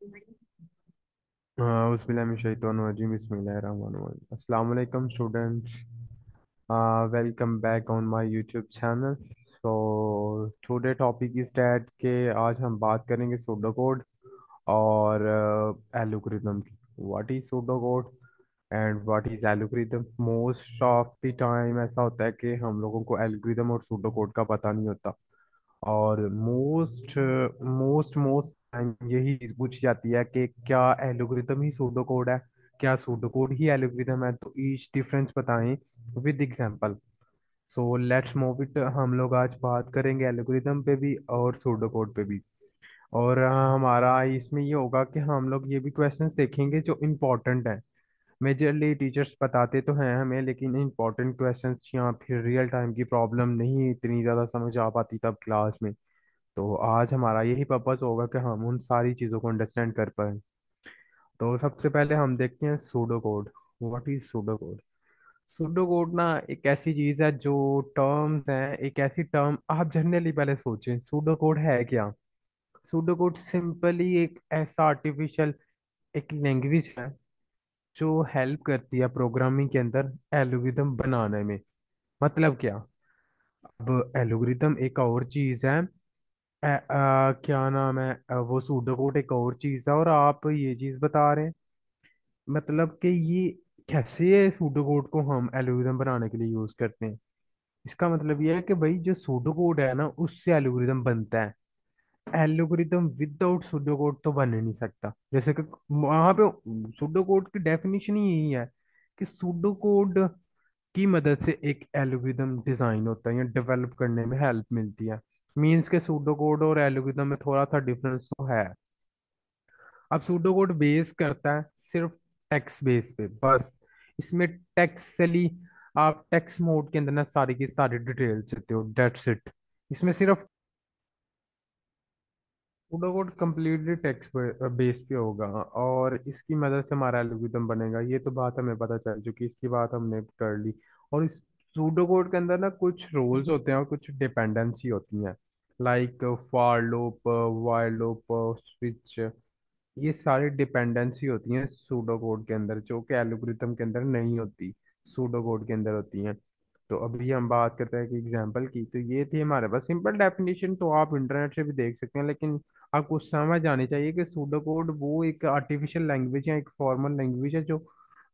Bismillahirrahmanirrahim. Bismillahirrahmanirrahim. Assalamu alaikum students. Welcome back on my YouTube channel. So today topic is that के आज हम बात करेंगे pseudo code और एल्गोरिथम की. What is pseudo code and what is algorithm? Most of the time ऐसा होता है कि हम लोगों को एल्गोरिथम और सूडो कोड का पता नहीं होता. और मोस्ट मोस्ट मोस्ट टाइम यही चीज पूछी जाती है कि क्या एल्गोरिथम ही सूडो कोड है, क्या सूडो कोड ही एल्गोरिथम है. तो ईच डिफरेंस बताएं with example. So let's move it. हम लोग आज बात करेंगे एल्गोरिथम पे भी और सूडो कोड पे भी. और हमारा इसमें ये होगा कि हम लोग ये भी क्वेश्चंस देखेंगे जो इम्पोर्टेंट हैं. मेजरली टीचर्स बताते तो हैं हमें, लेकिन इम्पोर्टेंट क्वेश्चंस या फिर रियल टाइम की प्रॉब्लम नहीं इतनी ज़्यादा समझ आ पाती तब क्लास में. तो आज हमारा यही पर्पस होगा कि हम उन सारी चीज़ों को अंडरस्टैंड कर पाए. तो सबसे पहले हम देखते हैं pseudo code. What is pseudo code? Pseudo code ना एक ऐसी चीज़ है, जो टर्म्स हैं, एक ऐसी टर्म आप जनरली पहले सोचें सूडो कोड है क्या. सूडो कोड सिंपली एक ऐसा आर्टिफिशियल एक लैंग्वेज है जो हेल्प करती है प्रोग्रामिंग के अंदर एल्गोरिथम बनाने में. मतलब क्या? अब एल्गोरिथम एक और चीज़ है. क्या नाम है, वो सूडो कोड एक और चीज है और आप ये चीज बता रहे हैं. मतलब कि ये कैसे सूडो कोड को हम एल्गोरिथम बनाने के लिए यूज करते हैं. इसका मतलब ये है कि भाई जो सूडो कोड है ना उससे एल्गोरिथम बनता है. एल्गोरिथम विदाउट सूडो कोड तो बन ही नहीं सकता. जैसे कि वहां पे सूडो कोड की डेफिनेशन ही यही है कि सूडो कोड की मदद से एक एल्गोरिथम डिजाइन होता है या डेवलप करने में हेल्प मिलती है. मीन्स के सूडो कोड और एल्गोरिथम में थोड़ा सा डिफरेंस तो है. अब सूडो कोड बेस करता है सिर्फ टेक्स्ट बेस पे बस. इसमें टेक्सली आप टेक्स्ट मोड के अंदर ना सारी की सारी डिटेल्स देते हो, दैट्स इट. इसमें सिर्फ pseudo code completely text base पे होगा और इसकी मदद से हमारा एल्गोरिथम बनेगा. ये तो बात हमें पता चल चुकी, इसकी बात हमने कर ली. और इस सूडो कोड के अंदर ना कुछ रोल्स होते हैं और कुछ डिपेंडेंसी होती हैं. Like for loop, while loop, switch. ये सारी डिपेंडेंसी होती हैं सूडो कोड के अंदर जो कि एल्गोरिथम के अंदर नहीं होती, सूडो कोड के अंदर होती हैं. तो अभी हम बात करते हैं कि एग्जांपल की. तो ये थी हमारे पास सिंपल डेफिनेशन, तो आप इंटरनेट से भी देख सकते हैं, लेकिन आपको समझ आनी चाहिए कि सूडो कोड वो एक आर्टिफिशियल लैंग्वेज है, एक फॉर्मल लैंग्वेज है, जो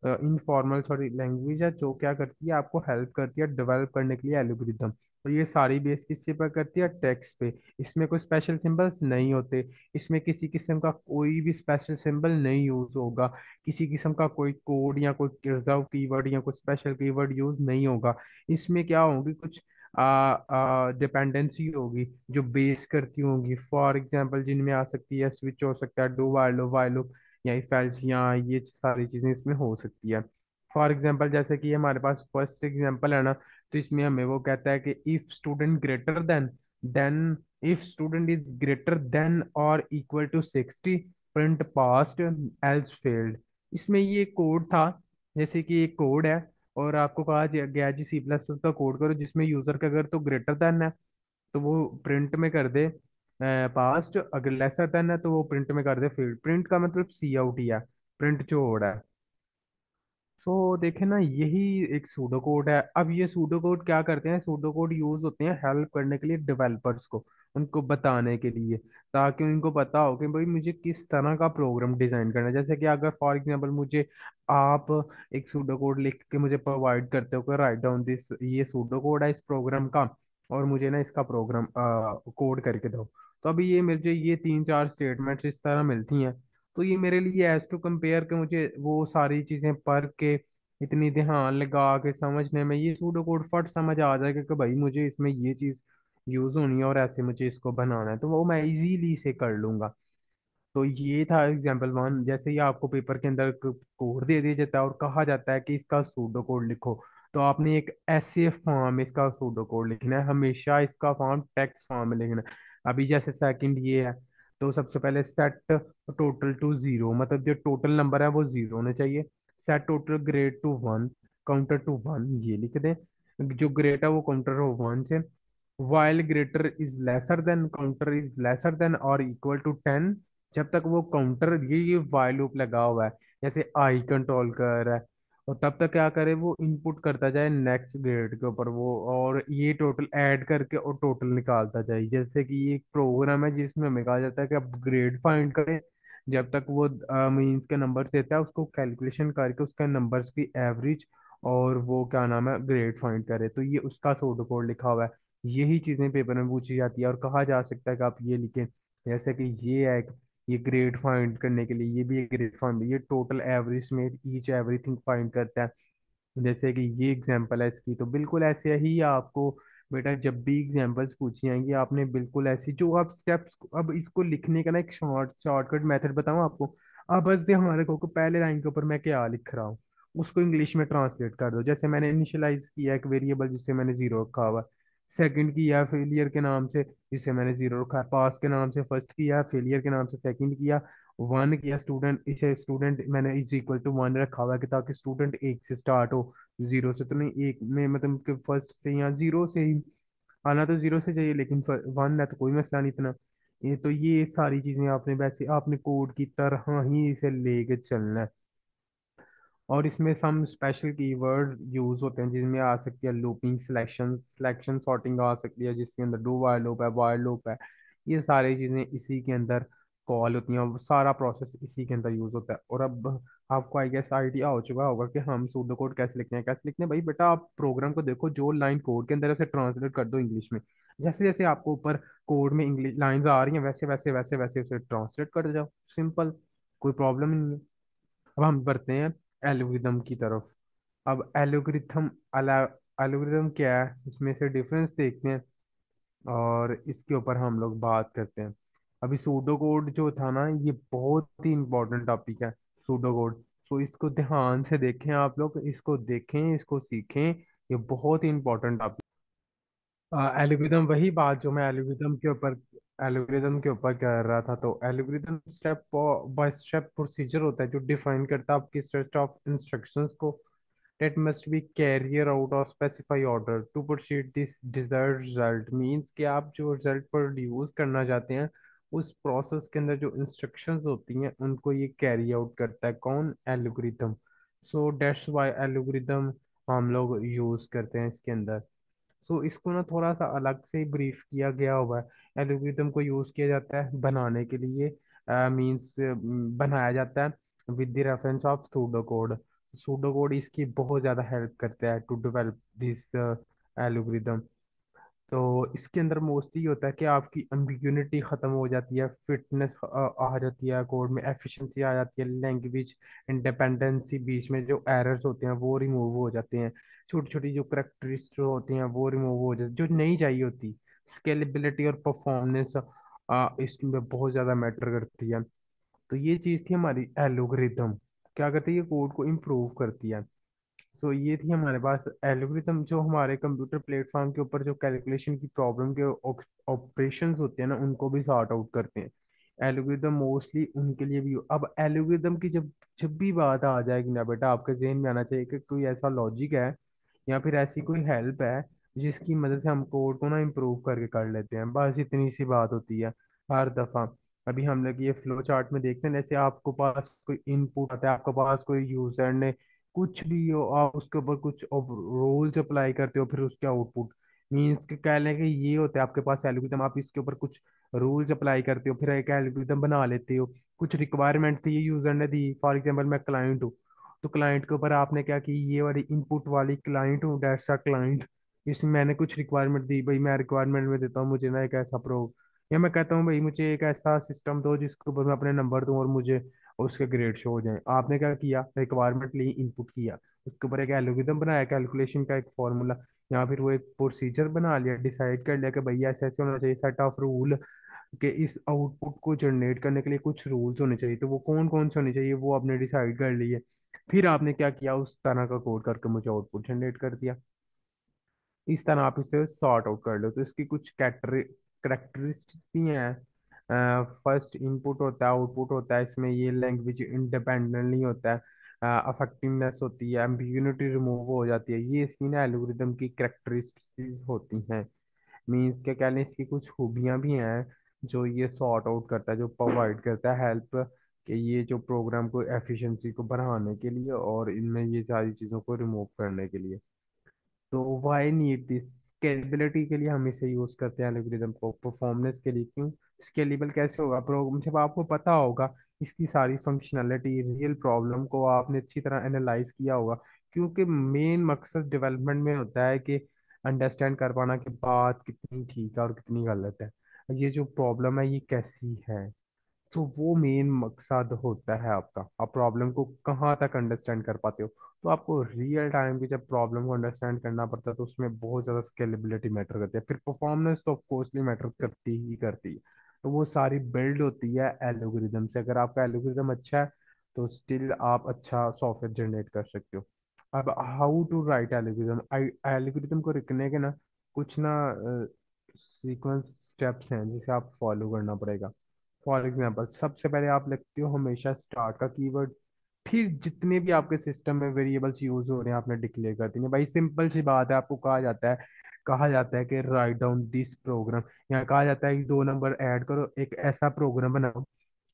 इनफॉर्मल सॉरी लैंग्वेज है, जो क्या करती है आपको हेल्प करती है डेवलप करने के लिए एल्गोरिथम. और ये सारी बेस किस पर करती है? टेक्स्ट पे. इसमें कोई स्पेशल सिंबल्स नहीं होते. इसमें किसी किस्म का कोई भी स्पेशल सिंबल नहीं यूज होगा. किसी किस्म का कोई कोड या कोई रिजर्व कीवर्ड या कोई स्पेशल कीवर्ड यूज नहीं होगा. इसमें क्या होगी, कुछ डिपेंडेंसी होगी जो बेस करती होंगी. फॉर एग्जांपल जिनमें आ सकती है स्विच हो सकता है, डू वाइल लूप या इफ एल्स, या ये सारी चीजें इसमें हो सकती है. फॉर एग्जांपल जैसे कि हमारे पास फर्स्ट एग्जांपल है ना, तो इसमें हमें वो कहता है कि if student greater than if student is greater than और equal to 60 print passed else failed. इसमें ये कोड था. जैसे कि एक कोड है और आपको कहा गया जी सी प्लस प्लस का कोड करो जिसमें यूजर का अगर तो ग्रेटर देन है तो वो प्रिंट में कर दे पास्ट, अगर लेसर देन है तो वो प्रिंट में कर दे फेल्ड. प्रिंट का मतलब सी आउट ही है, प्रिंट जो हो रहा है. सो देखे ना, यही एक सूडो कोड है. अब ये सूडो कोड क्या करते हैं, सूडो कोड यूज होते हैं हेल्प करने के लिए डेवलपर्स को, उनको बताने के लिए, ताकि उनको पता हो कि भाई मुझे किस तरह का प्रोग्राम डिजाइन करना है. जैसे कि अगर फॉर एग्जांपल मुझे आप एक सूडो कोड लिख के मुझे प्रोवाइड करते हो कि राइट डाउन दिस, ये सूडो कोड है इस प्रोग्राम का और मुझे ना इसका प्रोग्राम कोड करके दो. तो अभी ये मुझे ये तीन चार स्टेटमेंट्स इस तरह मिलती हैं. तो ये मेरे लिए एज टू कंपेयर के मुझे वो सारी चीजें पढ़ के इतनी ध्यान लगा के समझने में ये सूडो कोड फट समझ आ जाएगा कि भाई मुझे इसमें ये चीज यूज होनी है और ऐसे मुझे इसको बनाना है, तो वो मैं इजीली से कर लूंगा. तो ये था एग्जाम्पल वन. जैसे ही आपको पेपर के अंदर कोड दे दिया जाता है और कहा जाता है कि इसका सूडो कोड लिखो, तो आपने एक ऐसे फॉर्म में इसका सूडो कोड लिखना है. हमेशा इसका फॉर्म टेक्स्ट फॉर्म में लिखना है. अभी जैसे सेकंड ये है, तो सबसे पहले सेट टोटल टू जीरो, मतलब जो टोटल नंबर है वो जीरो होने चाहिए. Set total grade to one, counter to one, ये लिख दें. जो ग्रेड है वो काउंटर हो वन से. while greater is lesser than, counter is lesser than or equal to 10, जब तक वो काउंटर ये वाइल लूप लगा हुआ है, जैसे आई कंट्रोल कर रहा है, और तब तक क्या करे, वो इनपुट करता जाए नेक्स्ट ग्रेड के ऊपर वो, और ये टोटल ऐड करके और टोटल निकालता जाए। जैसे कि ये एक प्रोग्राम है जिसमें हमें कहा जाता है कि आप ग्रेड फाइंड करें। जब तक वो मीन्स के नंबर देता है, उसको कैलकुलेशन करके उसका नंबर्स की एवरेज और वो क्या नाम है ग्रेड फाइंड करे, तो ये उसका सूडो कोड लिखा हुआ है। यही चीजें पेपर में पूछी जाती है और कहा जा सकता है कि आप ये लिखें। जैसे कि ये है, ये ग्रेड फाइंड करने के लिए, ये भी एक ग्रेड फाइंड, ये टोटल एवरेज में ईच एवरीथिंग फाइंड करता है। जैसे कि ये एग्जांपल है इसकी, तो बिल्कुल ऐसे ही आपको बेटा जब भी एग्जांपल्स पूछी जाएंगी, आपने बिल्कुल ऐसी जो आप स्टेप्स, अब इसको लिखने का ना एक शॉर्टकट मेथड बताऊं आपको। अब बस ये हमारे को पहले लाइन के ऊपर मैं क्या लिख रहा हूँ, उसको इंग्लिश में ट्रांसलेट कर दो। जैसे मैंने इनिशियलाइज किया एक वेरिएबल जिससे मैंने जीरो रखा हुआ है, सेकंड किया फेलियर के नाम से जिससे मैंने जीरो रखा है, पास के नाम से फर्स्ट किया, फेलियर के नाम से सेकंड किया, वन किया स्टूडेंट, इसे स्टूडेंट मैंने इज इक्वल टू वन रखा हुआ है कि ताकि स्टूडेंट एक से स्टार्ट हो, जीरो से तो नहीं, एक में मतलब कि फर्स्ट से या जीरो से ही आना, तो जीरो से चाहिए लेकिन वन है तो कोई मसला नहीं इतना। ये तो ये सारी चीजें आपने वैसे आपने कोड की तरह ही इसे लेके चलना है। और इसमें सम स्पेशल कीवर्ड यूज होते हैं जिनमें आ सकती है लूपिंग, सिलेक्शन सिलेक्शन सॉर्टिंग आ सकती है, जिसके अंदर डू वाइल लूप है, वाइल लूप है। ये सारी चीजें इसी के अंदर कॉल होती हैं, और वो सारा प्रोसेस इसी के अंदर यूज होता है। और अब आपको आई गेस आइडिया हो चुका होगा कि हम सूडो कोड कैसे लिखते हैं, कैसे लिखते हैं भाई। बेटा आप प्रोग्राम को देखो, जो लाइन कोड के अंदर है उसे ट्रांसलेट कर दो इंग्लिश में। जैसे जैसे आपको ऊपर कोड में इंग्लिश लाइंस आ रही हैं, वैसे वैसे वैसे वैसे उसे ट्रांसलेट कर जाओ, सिंपल, कोई प्रॉब्लम ही नहीं है। अब हम बढ़ते हैं एल्गोरिदम की तरफ। अब एल्गोरिदम क्या है, इसमें से डिफरेंस देखते हैं और इसके ऊपर हम लोग बात करते हैं। अभी सूडो कोड जो था ना, ये बहुत ही इंपॉर्टेंट टॉपिक है, सूडो कोड। सो इसको ध्यान से देखें, आप लोग इसको देखें, इसको सीखें, ये बहुत ही इंपॉर्टेंट टॉपिक। एल्गोरिदम, वही बात जो मैं एल्गोरिदम के ऊपर कर रहा था। तो algorithm step by step procedure होता है जो डिफाइन करता है आपकी सेट ऑफ इंस्ट्रक्शंस को, that must be carried out or specify order to proceed this desired result। Means कि आप जो रिजल्ट प्रोड्यूस करना चाहते हैं, उस प्रोसेस के अंदर जो इंस्ट्रक्शंस होती हैं उनको ये कैरी आउट करता है, कौन, algorithm. So that's why algorithm हम लोग यूज करते हैं इसके अंदर। सो इसको ना थोड़ा सा अलग से ब्रीफ किया गया हुआ है। एल्गोरिदम को यूज किया जाता है बनाने के लिए, मींस बनाया जाता है with the reference of pseudo code. Pseudo code इसकी बहुत ज़्यादा हेल्प करता है टू डेवलप दिस एल्गोरिदम। तो इसके अंदर मोस्टली होता है कि आपकी एम्बिग्यूनिटी खत्म हो जाती है, फिटनेस आ जाती है कोड में, एफिशिएंसी आ जाती है, लैंग्वेज इंडिपेंडेंसी, बीच में जो एरर्स होते हैं वो रिमूव हो जाते हैं, छोटी छोटी जो करेक्टरिस्टिक होती हैं वो रिमूव हो जाती, जो नहीं चाहिए होती। स्केलेबिलिटी और परफॉर्मेंस इसमें बहुत ज़्यादा मैटर करती है। तो ये चीज़ थी हमारी एल्गोरिदम, क्या करती है, ये कोड को इम्प्रूव करती है। सो ये थी हमारे पास एल्गोरिथम, जो हमारे कंप्यूटर प्लेटफॉर्म के ऊपर जो कैलकुलेशन की प्रॉब्लम के ऑपरेशंस होते हैं ना, उनको भी सॉर्ट आउट करते हैं। एल्गोरिथम मोस्टली उनके लिए भी। अब एल्गोरिथम की जब जब भी बात आ जाएगी ना बेटा, आपके जहन में आना चाहिए कि कोई ऐसा लॉजिक है या फिर ऐसी कोई हेल्प है जिसकी मदद से हम कोड को ना इम्प्रूव करके कर लेते हैं, बस इतनी सी बात होती है हर दफा। अभी हम लोग ये फ्लो चार्ट में देखते हैं, जैसे आपको पास कोई इनपुट आता है, आपके पास कोई यूजर ने कुछ भी हो, आप उसके ऊपर कुछ रूल्स अप्लाई करते हो, फिर उसके आउटपुट, मीन्स के कह लें कि ये होता है आपके पास एल्गोरिथम, आप इसके ऊपर कुछ रूल्स अप्लाई करते हो, फिर एक एल्गोरिथम बना लेते हो। कुछ रिक्वायरमेंट थी, ये यूजर ने दी, फॉर एग्जांपल मैं क्लाइंट हूँ, तो क्लाइंट के ऊपर आपने क्या की, ये वाली इनपुट वाली क्लाइंट हूँ, दैट्स अ क्लाइंट। इसमें मैंने कुछ रिक्वायरमेंट दी, भाई मैं रिक्वायरमेंट में देता हूँ मुझे ना एक ऐसा प्रो, या मैं कहता हूँ भाई मुझे एक ऐसा सिस्टम दो जिसके ऊपर मैं अपने नंबर दूं और मुझे उसके ग्रेड शो हो जाए। आपने क्या किया, रिक्वायरमेंट ली, इनपुट किया, उसके ऊपर एक एल्गोरिथम बनाया, कैलकुलेशन का एक फॉर्मूला, या फिर वो एक प्रोसीजर बना लिया, डिसाइड कर लिया कि भैया ऐसे ऐसे होना चाहिए, सेट ऑफ रूल कि इस आउटपुट को जनरेट करने के लिए कुछ रूल्स होने चाहिए, तो वो कौन कौन से होने चाहिए वो आपने डिसाइड कर लिए। फिर आपने क्या किया, उस तरह का कोड करके मुझे आउटपुट जनरेट कर दिया। इस तरह आप इसे सॉर्ट आउट कर लो। तो इसकी कुछ करेक्टरिस्टिक्स भी हैं। फर्स्ट इनपुट होता है, आउटपुट होता है, इसमें ये लैंग्वेज इंडिपेंडेंट नहीं होता है, अफेक्टिवनेस होती है, एम्बिग्यूनिटी रिमूव हो जाती है, ये इसकी ना एल्गोरिदम की करेक्टरिस्टिक्स होती हैं। मीन्स क्या कह लें, इसकी कुछ खूबियां भी हैं। जो ये सॉर्ट आउट करता है, जो प्रोवाइड करता है हेल्प कि ये जो प्रोग्राम को एफिशिएंसी को बढ़ाने के लिए और इनमें ये सारी चीज़ों को रिमूव करने के लिए। तो वाई नीड दिस, स्केलेबिलिटी के लिए हम इसे यूज करते हैं एल्गोरिदम को, परफॉर्मेंस के लिए क्यों। स्केलेबल कैसे होगा प्रोग्राम, जब आपको पता होगा इसकी सारी फंक्शनैलिटी, रियल प्रॉब्लम को आपने अच्छी तरह एनालाइज किया होगा। क्योंकि मेन मकसद डेवलपमेंट में होता है कि अंडरस्टैंड कर पाना कि बात कितनी ठीक है और कितनी गलत है, ये जो प्रॉब्लम है ये कैसी है। तो वो मेन मकसद होता है आपका, आप प्रॉब्लम को कहाँ तक अंडरस्टैंड कर पाते हो। तो आपको रियल टाइम की जब प्रॉब्लम को अंडरस्टैंड करना पड़ता है तो उसमें बहुत ज़्यादा स्केलेबिलिटी मैटर करती है, फिर परफॉर्मेंस तो ऑफकोर्सली मैटर करती ही करती है। तो वो सारी बिल्ड होती है एल्गोरिदम से, अगर आपका एल्गोरिदम अच्छा है तो स्टिल आप अच्छा सॉफ्टवेयर जनरेट कर सकते हो। अब how to write algorithm, algorithm को लिखने के ना कुछ ना सीक्वेंस स्टेप्स हैं जिसे आप फॉलो करना पड़ेगा। फॉर एग्जाम्पल, सबसे पहले आप लिखते हो हमेशा स्टार्ट का कीवर्ड, फिर जितने भी आपके सिस्टम में वेरिएबल्स यूज हो रहे हैं आपने डिक्लेयर कर देंगे। भाई सिंपल सी बात है, आपको कहा जाता है कि राइट डाउन दिस प्रोग्राम, यहाँ कहा जाता है कि 2 नंबर ऐड करो, एक ऐसा प्रोग्राम बनाओ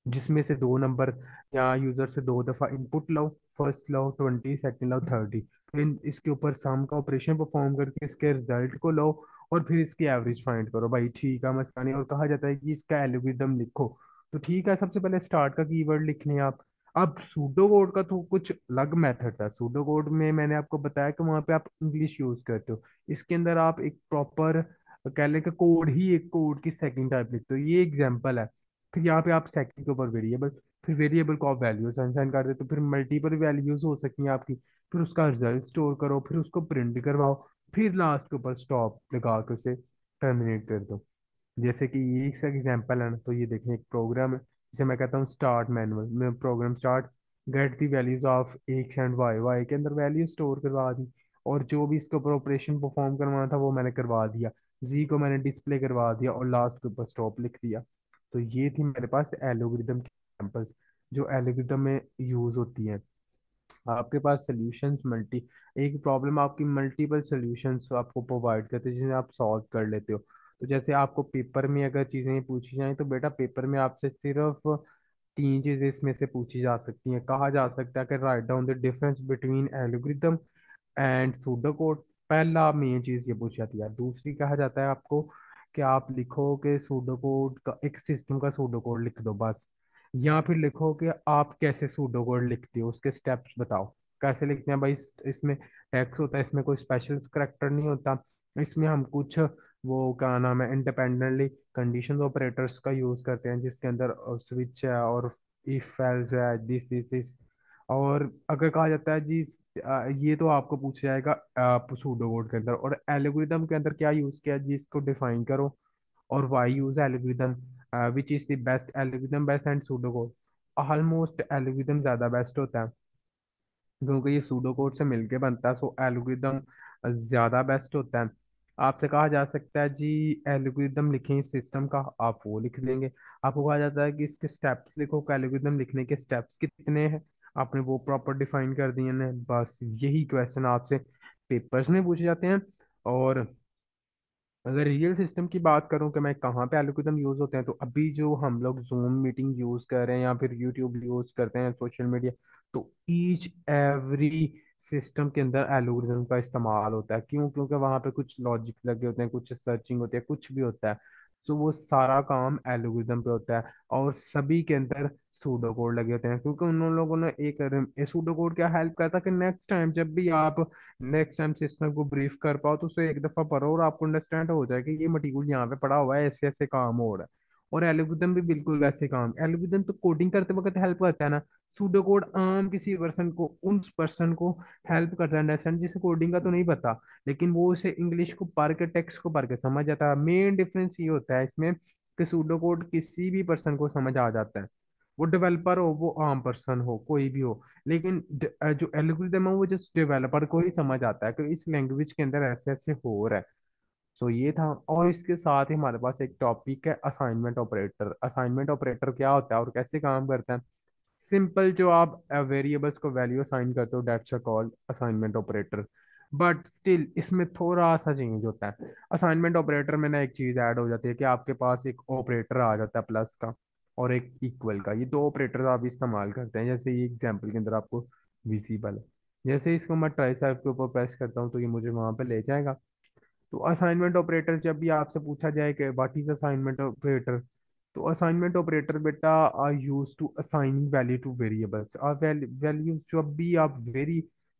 जिसमें से 2 नंबर या यूजर से 2 दफा इनपुट लो, फर्स्ट लो 20, सेकंड लो 30, फिर इसके ऊपर सम का ऑपरेशन परफॉर्म करके इसके रिजल्ट को लो और फिर इसकी एवरेज फाइंड करो। भाई ठीक है मस्तानी, और कहा जाता है कि इसका एल्गोरिदम लिखो। तो ठीक है, सबसे पहले स्टार्ट का कीवर्ड लिखने हैं आप। अब सूडो कोड का तो कुछ अलग मेथड था, सूडो कोड में मैंने आपको बताया कि वहां पे आप इंग्लिश यूज करते हो, इसके अंदर आप एक प्रॉपर कह लें कि कोड ही, एक कोड की सेकंड टाइप लिखते हो, ये एग्जांपल है। फिर यहाँ पे आप सेकंड के ऊपर वेरिएबल, फिर वेरिएबल को आप वैल्यू असाइन कर देते हो, फिर मल्टीपल वैल्यूज हो सकती हैं आपकी, फिर उसका रिजल्ट स्टोर करो, फिर उसको प्रिंट करवाओ, फिर लास्ट के ऊपर स्टॉप लगा के उसे टर्मिनेट कर दो। जैसे कि ये एक एग्जांपल है ना, तो ये देखें एक प्रोग्राम है जिसे मैं कहता हूँ स्टार्ट मैनुअल में, program start, get the values of X and Y, Y के अंदर वैल्यू स्टोर करवा दी, और जो भी इसके ऊपर ऑपरेशन परफॉर्म करवाना था वो मैंने करवा दिया, जी को मैंने डिस्प्ले करवा दिया और लास्ट के ऊपर स्टॉप लिख दिया। तो ये थी मेरे पास एल्गोरिदम की एग्जांपल्स जो एल्गोरिदम में यूज होती हैं। आपके पास सॉल्यूशंस मल्टी, एक प्रॉब्लम आपकी मल्टीपल सॉल्यूशंस आपको प्रोवाइड करते हैं जिन्हें आप सॉल्व कर लेते हो। तो जैसे आपको पेपर में अगर चीज़ें पूछी जाएं तो बेटा पेपर में आपसे सिर्फ 3 चीज़ें इसमें से पूछी जा सकती हैं। कहा जा सकता है कि write down the difference between algorithm and pseudo code, पहला मेन चीज़ ये पूछी जाती है। दूसरी कहा जाता है आपको कि आप लिखो कि सूडो कोड का एक सिस्टम का सूडो कोड लिख दो बस, या फिर लिखो कि आप कैसे सूडो कोड लिखते हो, उसके स्टेप्स बताओ कैसे लिखते हैं। भाई इसमें टेक्स्ट होता है, इसमें कोई स्पेशल करेक्टर नहीं होता, इसमें हम कुछ वो क्या नाम है इंडिपेंडेंटली कंडीशन ऑपरेटर्स का यूज करते हैं जिसके अंदर स्विच है और इफ एल्स है, दिस और अगर कहा जाता है जी ये तो आपको पूछा जाएगा आप सूडो कोड के अंदर, और एल्गोरिदम के अंदर क्या यूज किया जी इसको डिफाइन करो, और why use algorithm, which is the best algorithm, best and pseudo code. Almost algorithm ज्यादा बेस्ट होता है क्योंकि ये सूडो कोड से मिलके बनता है, सो एल्गोरिदम ज्यादा बेस्ट होता है। आपसे कहा जा सकता है जी एल्गोरिदम लिखें इस सिस्टम का, आप वो लिख देंगे। आपको कहा जाता है कि इसके स्टेप्स लिखो, एल्गोरिदम लिखने के स्टेप्स कितने हैं, आपने वो प्रॉपर डिफाइन कर दिए हैं। बस यही क्वेश्चन आपसे पेपर्स में पूछे जाते हैं। और अगर रियल सिस्टम की बात करूं कि मैं कहाँ पे एल्गोरिदम यूज होते हैं, तो अभी जो हम लोग जूम मीटिंग यूज कर रहे हैं या फिर यूट्यूब यूज करते हैं, सोशल मीडिया, तो ईच एवरी सिस्टम के अंदर एल्गोरिदम का इस्तेमाल होता है। क्यों? क्योंकि वहाँ पे कुछ लॉजिक लगे होते हैं, कुछ सर्चिंग होती है, कुछ भी होता है। तो वो सारा काम एल्गोरिदम पे होता है, और सभी के अंदर सूडो कोड लगे होते हैं, क्योंकि उन लोगों ने एक सूडो कोड क्या हेल्प करता है कि नेक्स्ट टाइम जब भी आप नेक्स्ट टाइम सिस्टम को ब्रीफ कर पाओ तो उसे एक दफा पढ़ो और आपको अंडरस्टैंड हो जाए कि ये मटेरियल यहाँ पे पड़ा हुआ है, ऐसे ऐसे काम हो रहा है। और एल्गोरिदम भी बिल्कुल वैसे काम, एल्गोरिदम तो कोडिंग करते वक्त हेल्प करता है ना, सूडो कोड आम किसी पर्सन को, उस पर्सन को हेल्प करता है अंडरस्टैंड जिसे कोडिंग का तो नहीं पता, लेकिन वो उसे इंग्लिश को पढ़ के, टेक्स्ट को पढ़ के समझ जाता है। मेन डिफरेंस ये होता है इसमें कि सूडो कोड किसी भी पर्सन को समझ आ जाता है, वो डेवलपर हो, वो आम पर्सन हो, कोई भी हो। लेकिन जो एल्गोरिदम है वो जस्ट डेवलपर को ही समझ आता है कि इस लैंग्वेज के अंदर ऐसे ऐसे हो रहा है। सो ये था, और इसके साथ ही हमारे पास एक टॉपिक है असाइनमेंट ऑपरेटर। असाइनमेंट ऑपरेटर क्या होता है और कैसे काम करता है? सिंपल, जो आप वेरिएबल्स को वैल्यू असाइन करते हो, that's called assignment operator. But still इसमें थोड़ा सा चेंज होता है। असाइनमेंट ऑपरेटर में ना एक चीज ऐड हो जाती है कि आपके पास एक ऑपरेटर आ जाता है प्लस का और एक इक्वल का। ये दो ऑपरेटर आप इस्तेमाल करते हैं, जैसे ये एग्जांपल के अंदर आपको विजिबल है। जैसे इसको मैं ट्राइसेप के ऊपर प्रेस करता हूँ तो ये मुझे वहां पे ले जाएगा। तो असाइनमेंट ऑपरेटर जब भी आपसे पूछा जाए कि व्हाट इज असाइनमेंट ऑपरेटर, तो असाइनमेंट ऑपरेटर बेटा are use to assigning value to variables. और वैल्यू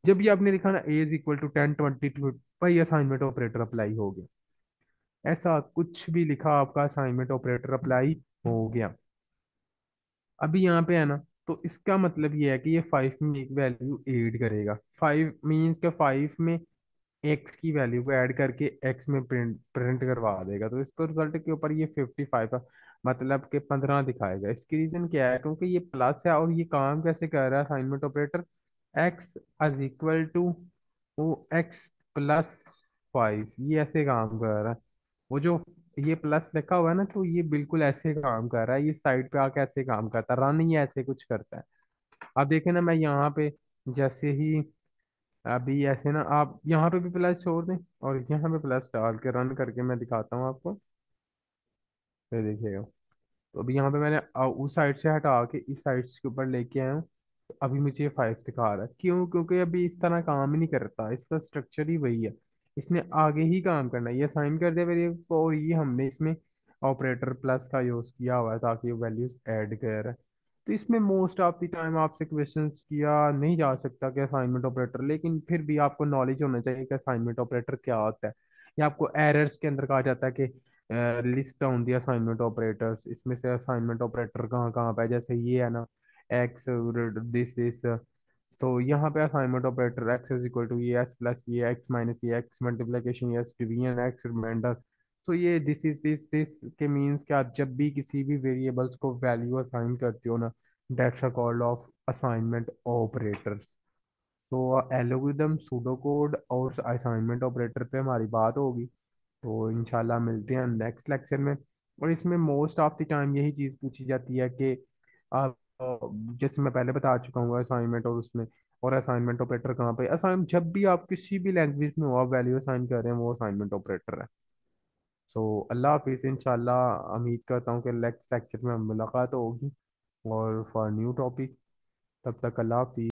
जब भी आपने लिखा ना ए इज इक्वल टू 10 22, भाई असाइनमेंट ऑपरेटर अप्लाई हो गया। ऐसा कुछ भी लिखा आपका असाइनमेंट ऑपरेटर अप्लाई हो गया। अभी यहाँ पे है ना, तो इसका मतलब ये है कि ये 5 में एक वैल्यू ऐड करेगा। 5 मीन्स के 5 में एक्स की वैल्यू को ऐड करके एक्स में प्रिंट प्रिंट करवा देगा। तो इसको रिजल्ट के ऊपर ये 55 का मतलब कि 15 दिखाएगा। इसकी रीजन क्या है, क्योंकि ये प्लस है और ये काम कैसे कर रहा है assignment operator, X is equal to वो एक्स प्लस 5, ये ऐसे काम कर रहा है। वो जो ये प्लस लिखा हुआ है ना, तो ये बिल्कुल ऐसे काम कर रहा है, ये साइड पे आके ऐसे काम करता है, रन ये ऐसे कुछ करता है। अब देखे ना मैं यहाँ पे जैसे ही अभी ऐसे ना आप यहाँ पे भी प्लस छोड़ दें और यहाँ पे प्लस डाल के रन करके मैं दिखाता हूँ आपको, फिर देखिएगा। तो अभी यहाँ पे मैंने उस साइड से हटा के इस साइड के ऊपर लेके आया हूँ। तो अभी मुझे ये 5 दिखा रहा है, क्यों? क्योंकि अभी इस तरह काम ही नहीं करता, इसका स्ट्रक्चर ही वही है। इसने आगे ही काम करना है, ये साइन कर दिया वेरिएबल को, और ये हमने इसमें ऑपरेटर प्लस का यूज किया हुआ है ताकि वो वैल्यूज ऐड कर। तो इसमें मोस्ट ऑफ द टाइम आपसे क्वेश्चंस किया नहीं जा सकता कि असाइनमेंट ऑपरेटर, लेकिन फिर भी आपको नॉलेज होना चाहिए कि असाइनमेंट ऑपरेटर क्या होता है। या आपको एरर्स के अंदर कहा जाता है कि list down the assignment operators, इसमें से असाइनमेंट ऑपरेटर कहाँ कहाँ पे है। जैसे ये है ना, एक्स दिस इज, तो यहाँ पे assignment operator X is equal to ये एक्स प्लस ये एक्स माइनस ये एक्स मल्टीप्लीकेशन ये एक्स डिवीजन एक्स रिमाइंडर। तो ये दिस के मीन्स कि आप जब भी किसी भी वेरिएबल्स को वैल्यू असाइन करते हो ना, that's a called off assignment operators. तो एल्गोरिदम सूडो कोड और असाइनमेंट ऑपरेटर पे हमारी बात होगी। तो इंशाल्लाह मिलते हैं नेक्स्ट लेक्चर में। और इसमें मोस्ट ऑफ द टाइम यही चीज़ पूछी जाती है कि आप जैसे मैं पहले बता चुका हूँ असाइनमेंट और उसमें, और असाइनमेंट ऑपरेटर कहाँ पे असाइन, जब भी आप किसी भी लैंग्वेज में हो आप वैल्यू असाइन कर रहे हैं वो असाइनमेंट ऑपरेटर है। सो अल्लाह हाफिज़, इंशाल्लाह उम्मीद करता हूँ कि नेक्स्ट लेक्चर में मुलाकात होगी और फॉर न्यू टॉपिक। तब तक अल्लाह हाफिज़।